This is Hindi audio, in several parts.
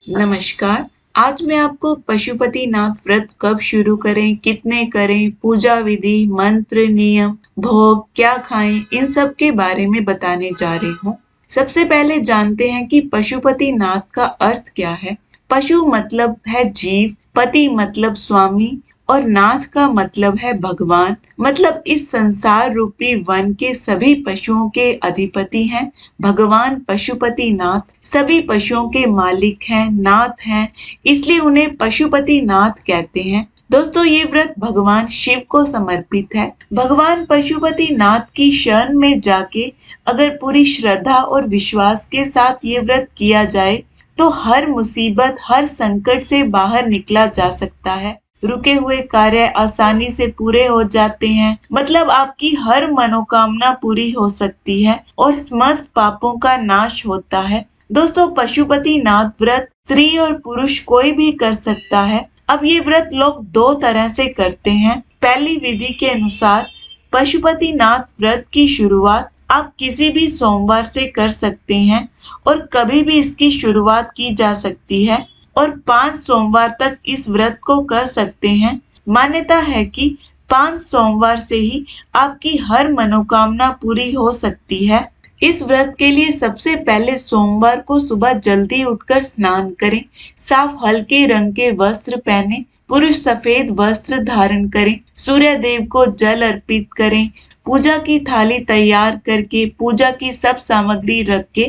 नमस्कार। आज मैं आपको पशुपतिनाथ व्रत कब शुरू करें, कितने करें, पूजा विधि, मंत्र, नियम, भोग, क्या खाएं, इन सब के बारे में बताने जा रही हूँ। सबसे पहले जानते हैं कि पशुपतिनाथ का अर्थ क्या है। पशु मतलब है जीव, पति मतलब स्वामी और नाथ का मतलब है भगवान, मतलब इस संसार रूपी वन के सभी पशुओं के अधिपति हैं। भगवान पशुपतिनाथ सभी पशुओं के मालिक हैं, नाथ हैं, इसलिए उन्हें पशुपतिनाथ कहते हैं। दोस्तों, ये व्रत भगवान शिव को समर्पित है। भगवान पशुपतिनाथ की शरण में जाके अगर पूरी श्रद्धा और विश्वास के साथ ये व्रत किया जाए तो हर मुसीबत, हर संकट से बाहर निकला जा सकता है। रुके हुए कार्य आसानी से पूरे हो जाते हैं, मतलब आपकी हर मनोकामना पूरी हो सकती है और समस्त पापों का नाश होता है। दोस्तों, पशुपतिनाथ व्रत स्त्री और पुरुष कोई भी कर सकता है। अब ये व्रत लोग दो तरह से करते हैं। पहली विधि के अनुसार पशुपतिनाथ व्रत की शुरुआत आप किसी भी सोमवार से कर सकते हैं और कभी भी इसकी शुरुआत की जा सकती है और 5 सोमवार तक इस व्रत को कर सकते हैं। मान्यता है कि 5 सोमवार से ही आपकी हर मनोकामना पूरी हो सकती है। इस व्रत के लिए सबसे पहले सोमवार को सुबह जल्दी उठकर स्नान करें, साफ हल्के रंग के वस्त्र पहने, पुरुष सफेद वस्त्र धारण करें, सूर्य देव को जल अर्पित करें, पूजा की थाली तैयार करके पूजा की सब सामग्री रख के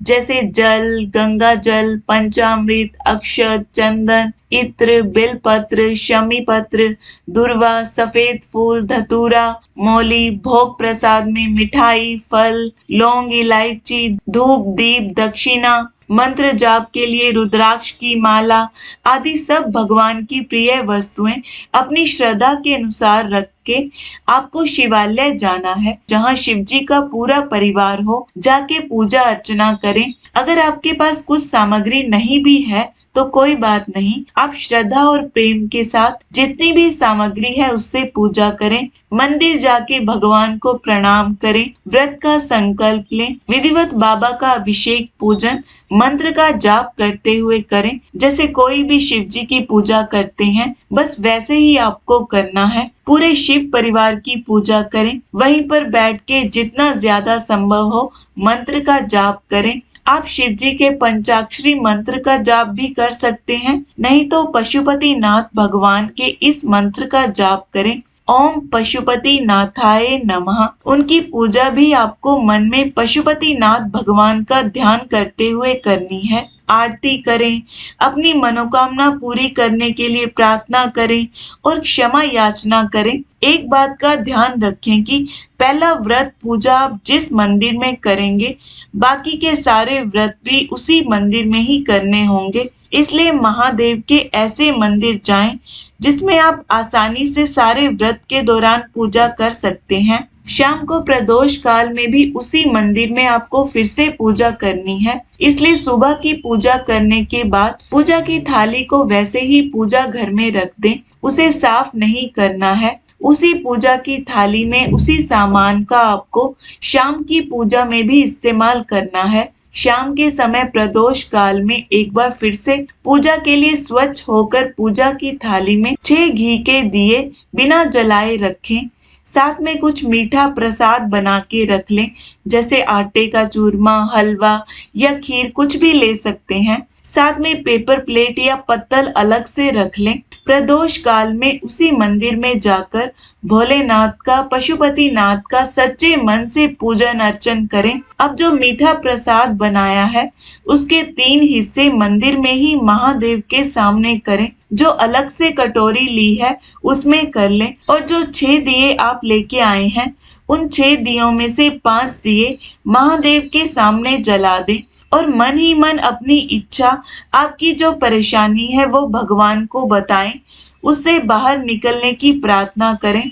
जैसे जल, गंगा जल, पंचामृत, अक्षत, चंदन, इत्र, बेलपत्र, शमी पत्र, दुर्वा, सफेद फूल, धतूरा, मौली, भोग प्रसाद में मिठाई, फल, लौंग, इलायची, धूप, दीप, दक्षिणा, मंत्र जाप के लिए रुद्राक्ष की माला आदि सब भगवान की प्रिय वस्तुएं अपनी श्रद्धा के अनुसार रख के आपको शिवालय जाना है, जहाँ शिव जी का पूरा परिवार हो। जाके पूजा अर्चना करें। अगर आपके पास कुछ सामग्री नहीं भी है तो कोई बात नहीं, आप श्रद्धा और प्रेम के साथ जितनी भी सामग्री है उससे पूजा करें। मंदिर जाके भगवान को प्रणाम करें, व्रत का संकल्प लें, विधिवत बाबा का अभिषेक पूजन मंत्र का जाप करते हुए करें। जैसे कोई भी शिव जी की पूजा करते हैं, बस वैसे ही आपको करना है। पूरे शिव परिवार की पूजा करें, वहीं पर बैठ के जितना ज्यादा संभव हो मंत्र का जाप करें। आप शिव जी के पंचाक्षरी मंत्र का जाप भी कर सकते हैं, नहीं तो पशुपतिनाथ भगवान के इस मंत्र का जाप करें, ओम पशुपतिनाथाय नमः। उनकी पूजा भी आपको मन में पशुपतिनाथ भगवान का ध्यान करते हुए करनी है। आरती करें, अपनी मनोकामना पूरी करने के लिए प्रार्थना करें और क्षमा याचना करें। एक बात का ध्यान रखें कि पहला व्रत पूजा आप जिस मंदिर में करेंगे, बाकी के सारे व्रत भी उसी मंदिर में ही करने होंगे। इसलिए महादेव के ऐसे मंदिर जाएं जिसमें आप आसानी से सारे व्रत के दौरान पूजा कर सकते हैं। शाम को प्रदोष काल में भी उसी मंदिर में आपको फिर से पूजा करनी है, इसलिए सुबह की पूजा करने के बाद पूजा की थाली को वैसे ही पूजा घर में रख दें, उसे साफ नहीं करना है। उसी पूजा की थाली में उसी सामान का आपको शाम की पूजा में भी इस्तेमाल करना है। शाम के समय प्रदोष काल में एक बार फिर से पूजा के लिए स्वच्छ होकर पूजा की थाली में 6 घी के दिए बिना जलाए रखें। साथ में कुछ मीठा प्रसाद बना के रख लें, जैसे आटे का चूरमा, हलवा या खीर, कुछ भी ले सकते हैं। साथ में पेपर प्लेट या पत्तल अलग से रख लें। प्रदोष काल में उसी मंदिर में जाकर भोलेनाथ का, पशुपतिनाथ का सच्चे मन से पूजन अर्चन करें। अब जो मीठा प्रसाद बनाया है उसके 3 हिस्से मंदिर में ही महादेव के सामने करें। जो अलग से कटोरी ली है उसमें कर लें और जो 6 दिए आप लेके आए हैं उन 6 दियों में से 5 दिए महादेव के सामने जला दें और मन ही मन अपनी इच्छा, आपकी जो परेशानी है वो भगवान को बताएं, उससे बाहर निकलने की प्रार्थना करें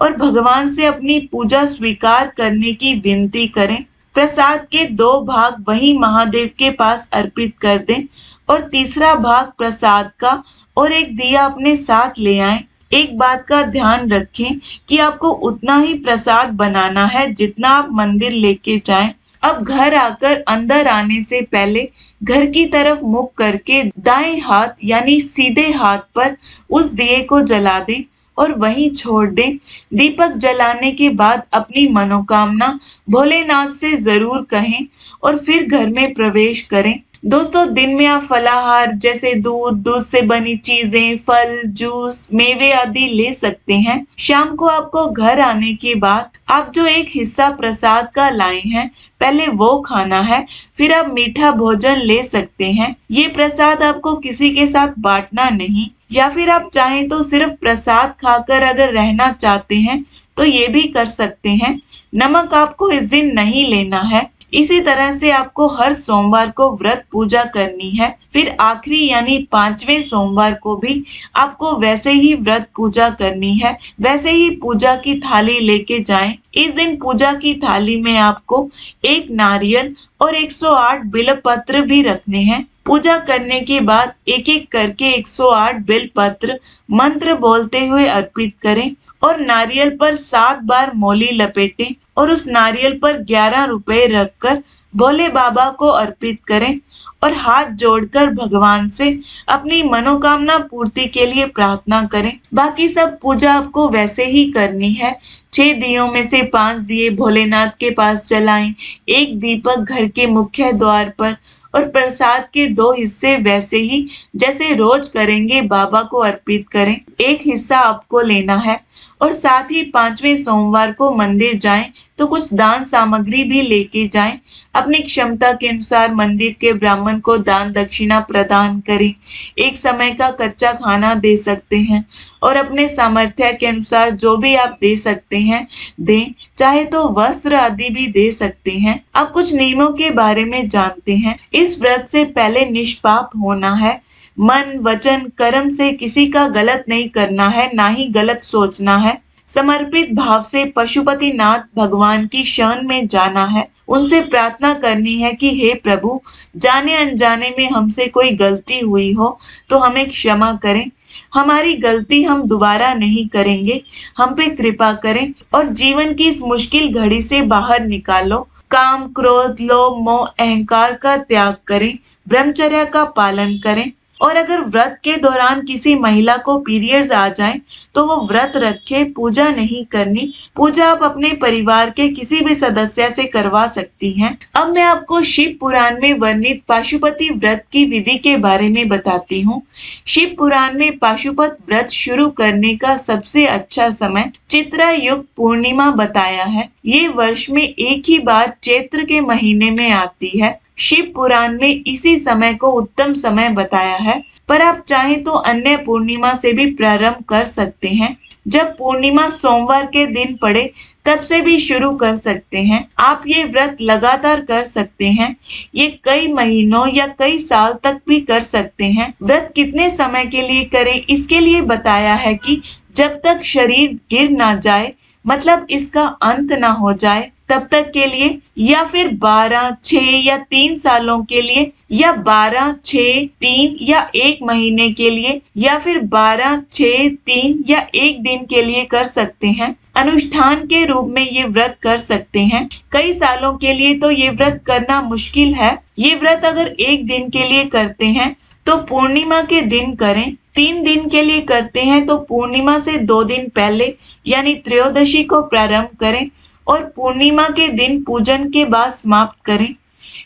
और भगवान से अपनी पूजा स्वीकार करने की विनती करें। प्रसाद के 2 भाग वहीं महादेव के पास अर्पित कर दें और तीसरा भाग प्रसाद का और एक दिया अपने साथ ले आएं। एक बात का ध्यान रखें कि आपको उतना ही प्रसाद बनाना है जितना आप मंदिर लेके जाएं। अब घर आकर अंदर आने से पहले घर की तरफ मुख करके दाएं हाथ यानी सीधे हाथ पर उस दिए को जला दें और वहीं छोड़ दें। दीपक जलाने के बाद अपनी मनोकामना भोलेनाथ से जरूर कहें और फिर घर में प्रवेश करें। दोस्तों, दिन में आप फलाहार जैसे दूध, दूध से बनी चीजें, फल, जूस, मेवे आदि ले सकते हैं। शाम को आपको घर आने के बाद आप जो एक हिस्सा प्रसाद का लाए हैं, पहले वो खाना है, फिर आप मीठा भोजन ले सकते हैं। ये प्रसाद आपको किसी के साथ बांटना नहीं, या फिर आप चाहें तो सिर्फ प्रसाद खाकर अगर रहना चाहते हैं तो ये भी कर सकते हैं। नमक आपको इस दिन नहीं लेना है। इसी तरह से आपको हर सोमवार को व्रत पूजा करनी है। फिर आखिरी यानी 5वें सोमवार को भी आपको वैसे ही व्रत पूजा करनी है। वैसे ही पूजा की थाली लेके जाएं। इस दिन पूजा की थाली में आपको एक नारियल और 108 बिलपत्र भी रखने हैं। पूजा करने के बाद एक एक करके 108 बिलपत्र मंत्र बोलते हुए अर्पित करें और नारियल पर 7 बार मोली लपेटें और उस नारियल पर 11 रुपए रखकर भोले बाबा को अर्पित करें और हाथ जोड़कर भगवान से अपनी मनोकामना पूर्ति के लिए प्रार्थना करें। बाकी सब पूजा आपको वैसे ही करनी है। 6 दियों में से 5 दिए भोलेनाथ के पास जलाएं, एक दीपक घर के मुख्य द्वार पर और प्रसाद के 2 हिस्से वैसे ही जैसे रोज करेंगे बाबा को अर्पित करें। एक हिस्सा आपको लेना है और साथ ही 5वें सोमवार को मंदिर जाएं तो कुछ दान सामग्री भी लेके जाएं। अपनी क्षमता के अनुसार मंदिर के ब्राह्मण को दान दक्षिणा प्रदान करें। एक समय का कच्चा खाना दे सकते हैं और अपने सामर्थ्य के अनुसार जो भी आप दे सकते हैं दें, चाहे तो वस्त्र आदि भी दे सकते हैं। अब कुछ नियमों के बारे में जानते हैं। इस व्रत से पहले निष्पाप होना है। मन, वचन, कर्म से किसी का गलत नहीं करना है, ना ही गलत सोचना है। समर्पित भाव से पशुपतिनाथ भगवान की शरण में जाना है। उनसे प्रार्थना करनी है कि हे प्रभु, जाने अनजाने में हमसे कोई गलती हुई हो तो हमें क्षमा करें। हमारी गलती हम दोबारा नहीं करेंगे। हम पे कृपा करें और जीवन की इस मुश्किल घड़ी से बाहर निकालो। काम, क्रोध, लोभ, मोह, अहंकार का त्याग करें। ब्रह्मचर्य का पालन करें। और अगर व्रत के दौरान किसी महिला को पीरियड्स आ जाएं, तो वो व्रत रखे, पूजा नहीं करनी। पूजा आप अपने परिवार के किसी भी सदस्य से करवा सकती हैं। अब मैं आपको शिव पुराण में वर्णित पाशुपति व्रत की विधि के बारे में बताती हूँ। शिव पुराण में पाशुपत व्रत शुरू करने का सबसे अच्छा समय चित्रा युक्त पूर्णिमा बताया है। ये वर्ष में एक ही बार चैत्र के महीने में आती है। शिव पुराण में इसी समय को उत्तम समय बताया है, पर आप चाहें तो अन्य पूर्णिमा से भी प्रारंभ कर सकते हैं। जब पूर्णिमा सोमवार के दिन पड़े तब से भी शुरू कर सकते हैं। आप ये व्रत लगातार कर सकते हैं। ये कई महीनों या कई साल तक भी कर सकते हैं। व्रत कितने समय के लिए करें, इसके लिए बताया है कि जब तक शरीर गिर ना जाए, मतलब इसका अंत ना हो जाए, तब तक के लिए, या फिर 12, 6 या 3 सालों के लिए, या 12, 6, 3 या 1 महीने के लिए, या फिर 12, 6, 3 या 1 दिन के लिए कर सकते हैं। अनुष्ठान के रूप में ये व्रत कर सकते हैं। कई सालों के लिए तो ये व्रत करना मुश्किल है। ये व्रत अगर 1 दिन के लिए करते हैं तो पूर्णिमा के दिन करें। 3 दिन के लिए करते हैं तो पूर्णिमा से 2 दिन पहले यानी त्रयोदशी को प्रारंभ करें और पूर्णिमा के दिन पूजन के बाद समाप्त करें।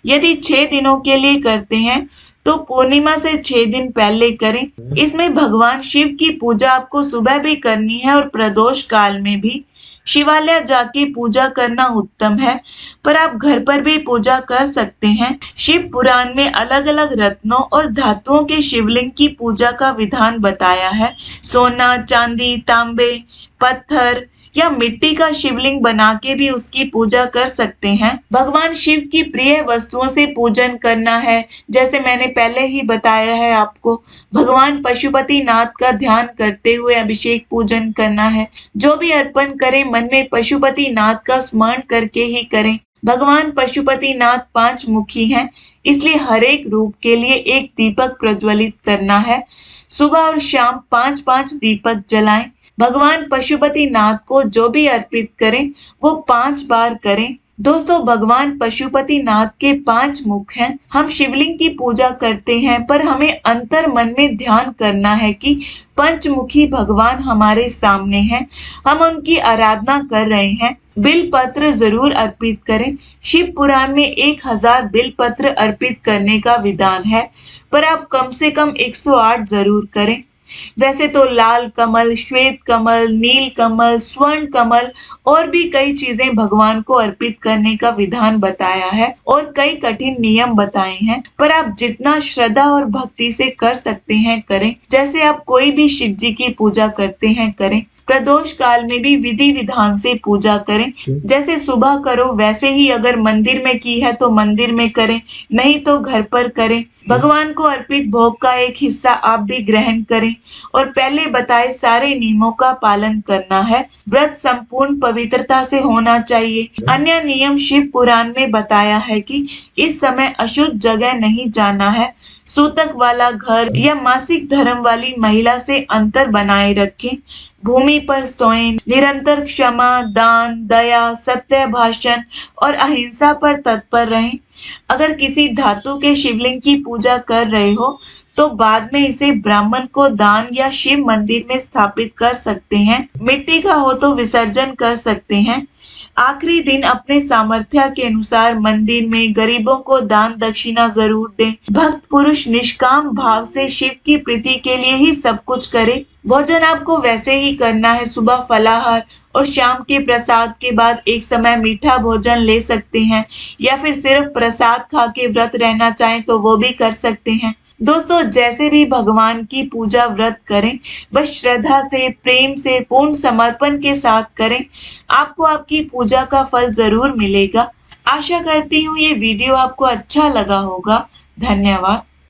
यदि 6 दिनों के लिए करते हैं तो पूर्णिमा से 6 दिन पहले करें। इसमें भगवान शिव की पूजा आपको सुबह भी करनी है और प्रदोष काल में भी। शिवालय जाके पूजा करना उत्तम है, पर आप घर पर भी पूजा कर सकते हैं। शिव पुराण में अलग अलग रत्नों और धातुओं के शिवलिंग की पूजा का विधान बताया है। सोना, चांदी, तांबे, पत्थर या मिट्टी का शिवलिंग बना के भी उसकी पूजा कर सकते हैं। भगवान शिव की प्रिय वस्तुओं से पूजन करना है, जैसे मैंने पहले ही बताया है आपको। भगवान पशुपतिनाथ का ध्यान करते हुए अभिषेक पूजन करना है। जो भी अर्पण करें मन में पशुपतिनाथ का स्मरण करके ही करें। भगवान पशुपतिनाथ 5 मुखी हैं, इसलिए हर एक रूप के लिए एक दीपक प्रज्वलित करना है। सुबह और शाम 5-5 दीपक जलाएं। भगवान पशुपतिनाथ को जो भी अर्पित करें वो 5 बार करें। दोस्तों, भगवान पशुपतिनाथ के 5 मुख हैं। हम शिवलिंग की पूजा करते हैं, पर हमें अंतर मन में ध्यान करना है कि पंचमुखी भगवान हमारे सामने हैं। हम उनकी आराधना कर रहे हैं। बिल पत्र जरूर अर्पित करें। शिव पुराण में 1000 बिल पत्र अर्पित करने का विधान है, पर आप कम से कम 108 जरूर करें। वैसे तो लाल कमल, श्वेत कमल, नील कमल, स्वर्ण कमल और भी कई चीजें भगवान को अर्पित करने का विधान बताया है और कई कठिन नियम बताए हैं, पर आप जितना श्रद्धा और भक्ति से कर सकते हैं करें। जैसे आप कोई भी शिव जी की पूजा करते हैं करें। प्रदोष काल में भी विधि विधान से पूजा करें। जैसे सुबह करो वैसे ही अगर मंदिर में की है तो मंदिर में करें, नहीं तो घर पर करें। भगवान को अर्पित भोग का एक हिस्सा आप भी ग्रहण करें और पहले बताए सारे नियमों का पालन करना है। व्रत संपूर्ण पवित्रता से होना चाहिए। अन्य नियम शिव पुराण में बताया है कि इस समय अशुद्ध जगह नहीं जाना है। सूतक वाला घर या मासिक धर्म वाली महिला से अंतर बनाए रखें। भूमि पर सोएं। निरंतर क्षमा, दान, दया, सत्य भाषण और अहिंसा पर तत्पर रहें। अगर किसी धातु के शिवलिंग की पूजा कर रहे हो तो बाद में इसे ब्राह्मण को दान या शिव मंदिर में स्थापित कर सकते हैं। मिट्टी का हो तो विसर्जन कर सकते हैं। आखिरी दिन अपने सामर्थ्य के अनुसार मंदिर में गरीबों को दान दक्षिणा जरूर दें। भक्त पुरुष निष्काम भाव से शिव की प्रीति के लिए ही सब कुछ करे। भोजन आपको वैसे ही करना है। सुबह फलाहार और शाम के प्रसाद के बाद एक समय मीठा भोजन ले सकते हैं, या फिर सिर्फ प्रसाद खा के व्रत रहना चाहें तो वो भी कर सकते हैं। दोस्तों, जैसे भी भगवान की पूजा व्रत करें, बस श्रद्धा से, प्रेम से, पूर्ण समर्पण के साथ करें। आपको आपकी पूजा का फल जरूर मिलेगा। आशा करती हूँ ये वीडियो आपको अच्छा लगा होगा। धन्यवाद।